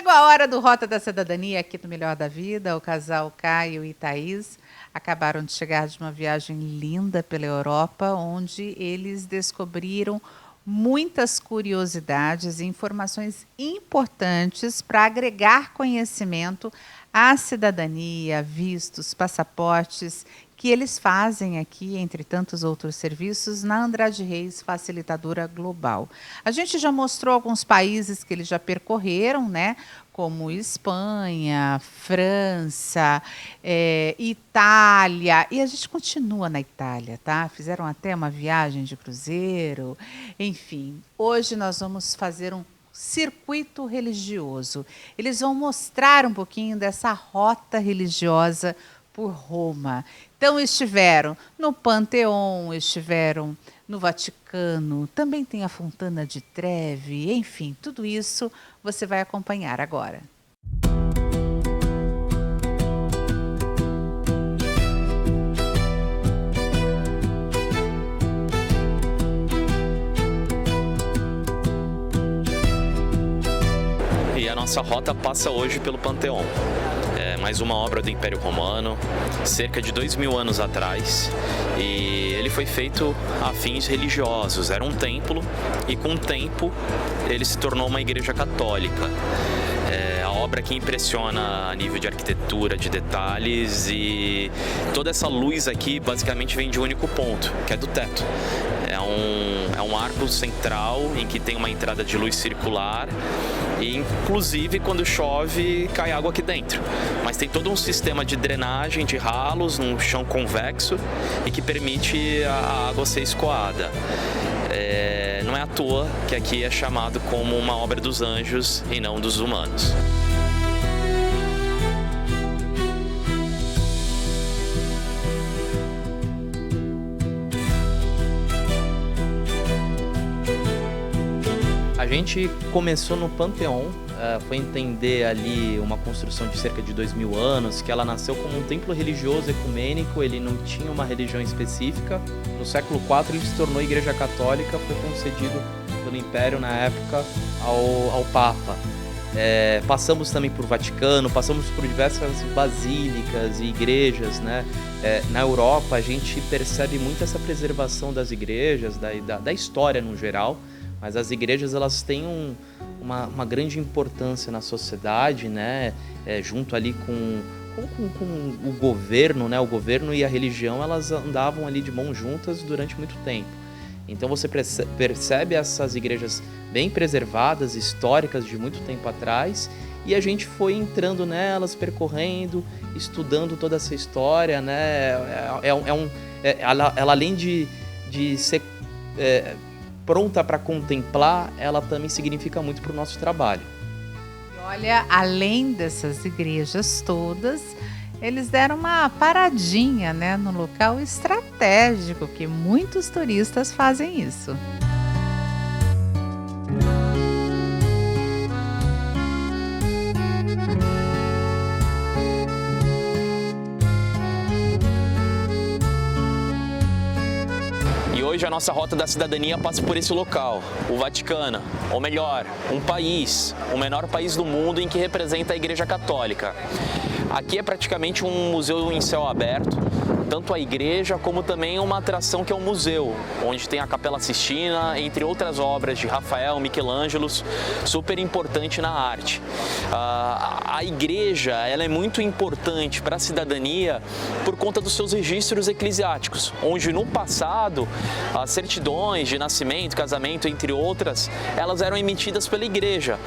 Chegou a hora do Rota da Cidadania aqui do Melhor da Vida. O casal Caio e Thaís acabaram de chegar de uma viagem linda pela Europa, onde eles descobriram muitas curiosidades e informações importantes para agregar conhecimento à cidadania, vistos, passaportes, que eles fazem aqui, entre tantos outros serviços, na Andrade Reis Facilitadora Global. A gente já mostrou alguns países que eles já percorreram, né? Como Espanha, França, Itália, e a gente continua na Itália, tá? Fizeram até uma viagem de cruzeiro, enfim. Hoje nós vamos fazer um circuito religioso. Eles vão mostrar um pouquinho dessa rota religiosa por Roma. Então estiveram no Panteão, estiveram no Vaticano, também tem a Fontana di Trevi, enfim, tudo isso você vai acompanhar agora. E a nossa rota passa hoje pelo Panteão. É mais uma obra do Império Romano, cerca de 2000 anos atrás, e ele foi feito a fins religiosos. Era um templo e com o tempo ele se tornou uma igreja católica. A obra que impressiona a nível de arquitetura, de detalhes, e toda essa luz aqui basicamente vem de um único ponto, que é do teto. É um arco central em que tem uma entrada de luz circular e inclusive quando chove cai água aqui dentro. Mas tem todo um sistema de drenagem de ralos num chão convexo e que permite a água ser escoada. Não é à toa que aqui é chamado como uma obra dos anjos e não dos humanos. A gente começou no Panteão, foi entender ali uma construção de cerca de 2000 anos, que ela nasceu como um templo religioso ecumênico, ele não tinha uma religião específica. No século IV ele se tornou igreja católica, foi concedido pelo Império na época ao Papa. Passamos também por Vaticano, passamos por diversas basílicas e igrejas, né? Na Europa a gente percebe muito essa preservação das igrejas, da história no geral. Mas as igrejas elas têm uma grande importância na sociedade, né? Junto ali com o governo, né? O governo e a religião elas andavam ali de mãos juntas durante muito tempo. Então você percebe essas igrejas bem preservadas, históricas de muito tempo atrás, e a gente foi entrando nelas, percorrendo, estudando toda essa história, né? Ela além de ser pronta para contemplar, ela também significa muito para o nosso trabalho. E olha, além dessas igrejas todas, eles deram uma paradinha, né, no local estratégico, que muitos turistas fazem isso. Hoje a nossa Rota da Cidadania passa por esse local, o Vaticano, ou melhor, um país, o menor país do mundo em que representa a Igreja Católica. Aqui é praticamente um museu em céu aberto, tanto a igreja como também uma atração que é um museu, onde tem a Capela Sistina, entre outras obras de Rafael, Michelangelo, super importante na arte. A igreja ela é muito importante para a cidadania por conta dos seus registros eclesiásticos, onde no passado as certidões de nascimento, casamento, entre outras, elas eram emitidas pela igreja.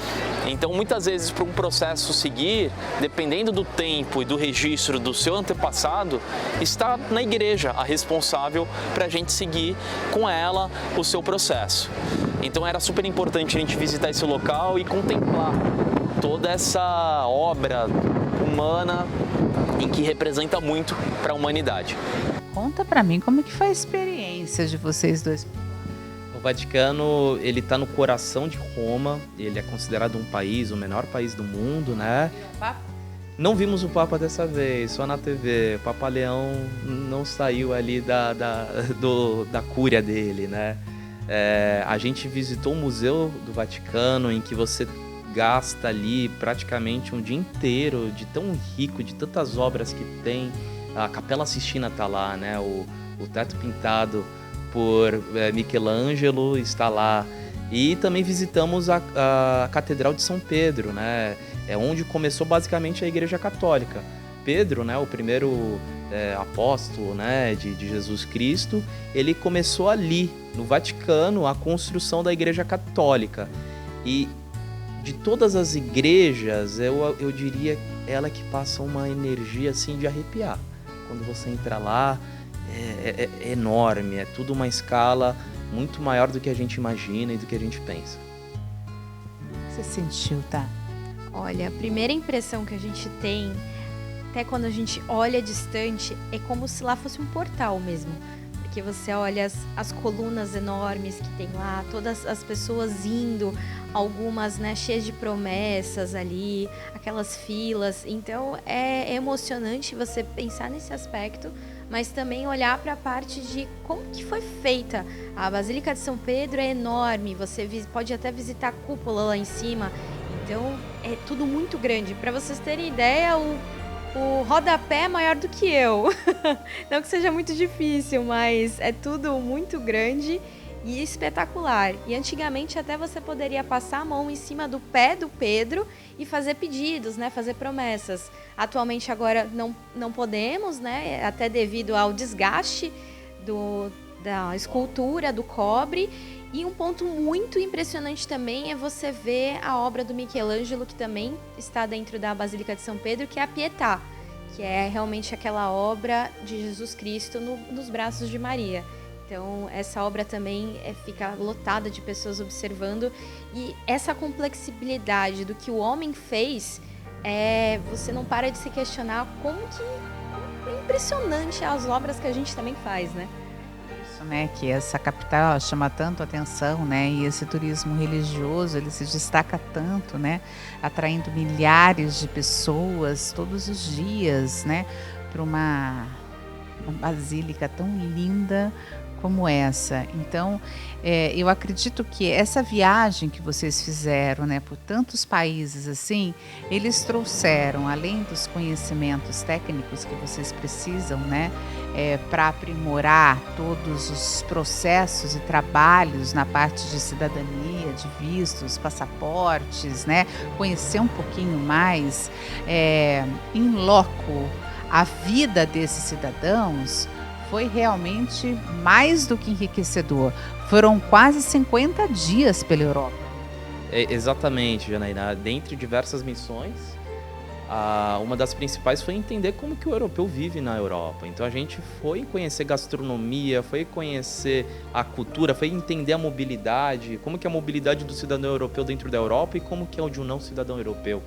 Então muitas vezes para um processo seguir, dependendo do tempo e do registro do seu antepassado, está na igreja a responsável para a gente seguir com ela o seu processo. Então era super importante a gente visitar esse local e contemplar toda essa obra humana em que representa muito para a humanidade. Conta para mim como que foi a experiência de vocês dois. O Vaticano, ele está no coração de Roma, ele é considerado um país, o menor país do mundo, né? Não vimos o Papa dessa vez, só na TV. O Papa Leão não saiu ali da cúria dele, né? A gente visitou o Museu do Vaticano, em que você gasta ali praticamente um dia inteiro, de tão rico, de tantas obras que tem. A Capela Sistina está lá, né? O teto pintado por Michelangelo está lá. E também visitamos a Catedral de São Pedro, né? É onde começou basicamente a Igreja Católica. Pedro, né, o primeiro apóstolo, né, de Jesus Cristo, ele começou ali, no Vaticano, a construção da Igreja Católica. E de todas as igrejas, eu diria ela que passa uma energia assim de arrepiar. Quando você entra lá, é enorme, é tudo uma escala muito maior do que a gente imagina e do que a gente pensa. O que você sentiu, tá? Olha, a primeira impressão que a gente tem, até quando a gente olha distante, é como se lá fosse um portal mesmo. Porque você olha as colunas enormes que tem lá, todas as pessoas indo, algumas, né, cheias de promessas ali, aquelas filas. Então é emocionante você pensar nesse aspecto, mas também olhar para a parte de como que foi feita. A Basílica de São Pedro é enorme, você pode até visitar a cúpula lá em cima. Então é tudo muito grande. Para vocês terem ideia, o rodapé é maior do que eu. Não que seja muito difícil, mas é tudo muito grande e espetacular. E antigamente até você poderia passar a mão em cima do pé do Pedro e fazer pedidos, né? Fazer promessas. Atualmente agora não podemos, né? Até devido ao desgaste da escultura, do cobre. E um ponto muito impressionante também é você ver a obra do Michelangelo, que também está dentro da Basílica de São Pedro, que é a Pietà, que é realmente aquela obra de Jesus Cristo nos braços de Maria. Então, essa obra também fica lotada de pessoas observando. E essa complexibilidade do que o homem fez, você não para de se questionar como é impressionante as obras que a gente também faz, né? Né, que essa capital chama tanto atenção, né, e esse turismo religioso ele se destaca tanto, né, atraindo milhares de pessoas todos os dias, né, para uma basílica tão linda como essa. Então, eu acredito que essa viagem que vocês fizeram, né, por tantos países assim, eles trouxeram, além dos conhecimentos técnicos que vocês precisam, né, para aprimorar todos os processos e trabalhos na parte de cidadania, de vistos, passaportes, né, conhecer um pouquinho mais em loco a vida desses cidadãos. Foi realmente mais do que enriquecedor. Foram quase 50 dias pela Europa. Exatamente, Janaína. Dentre diversas missões, uma das principais foi entender como que o europeu vive na Europa. Então a gente foi conhecer gastronomia, foi conhecer a cultura, foi entender a mobilidade, como que é a mobilidade do cidadão europeu dentro da Europa e como que é o de um não cidadão europeu.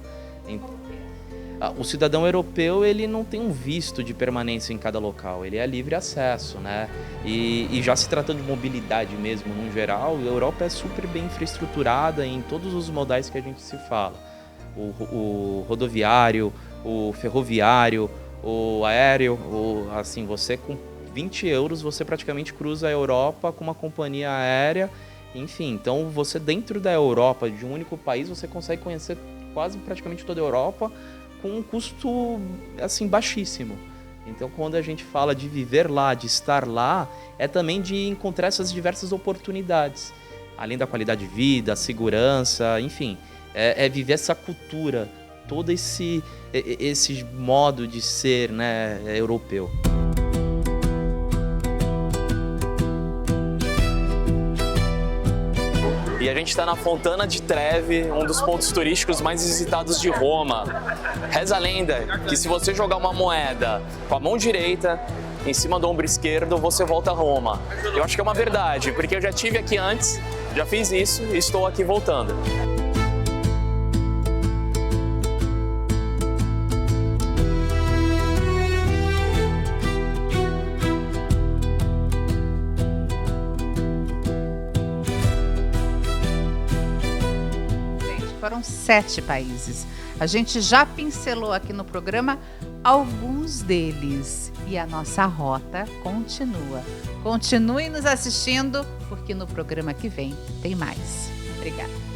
O cidadão europeu, ele não tem um visto de permanência em cada local, ele é livre acesso, né? E já se tratando de mobilidade mesmo, no geral, a Europa é super bem infraestruturada em todos os modais que a gente se fala. O rodoviário, o ferroviário, o aéreo, assim, você com 20 euros, você praticamente cruza a Europa com uma companhia aérea, enfim. Então, você dentro da Europa, de um único país, você consegue conhecer quase praticamente toda a Europa, com um custo, assim, baixíssimo. Então, quando a gente fala de viver lá, de estar lá, é também de encontrar essas diversas oportunidades. Além da qualidade de vida, segurança, enfim, é viver essa cultura, todo esse modo de ser, né, europeu. E a gente está na Fontana di Trevi, um dos pontos turísticos mais visitados de Roma. Reza a lenda que se você jogar uma moeda com a mão direita em cima do ombro esquerdo, você volta a Roma. Eu acho que é uma verdade, porque eu já estive aqui antes, já fiz isso e estou aqui voltando. Foram 7 países. A gente já pincelou aqui no programa alguns deles e a nossa rota continua. Continue nos assistindo, porque no programa que vem tem mais. Obrigada.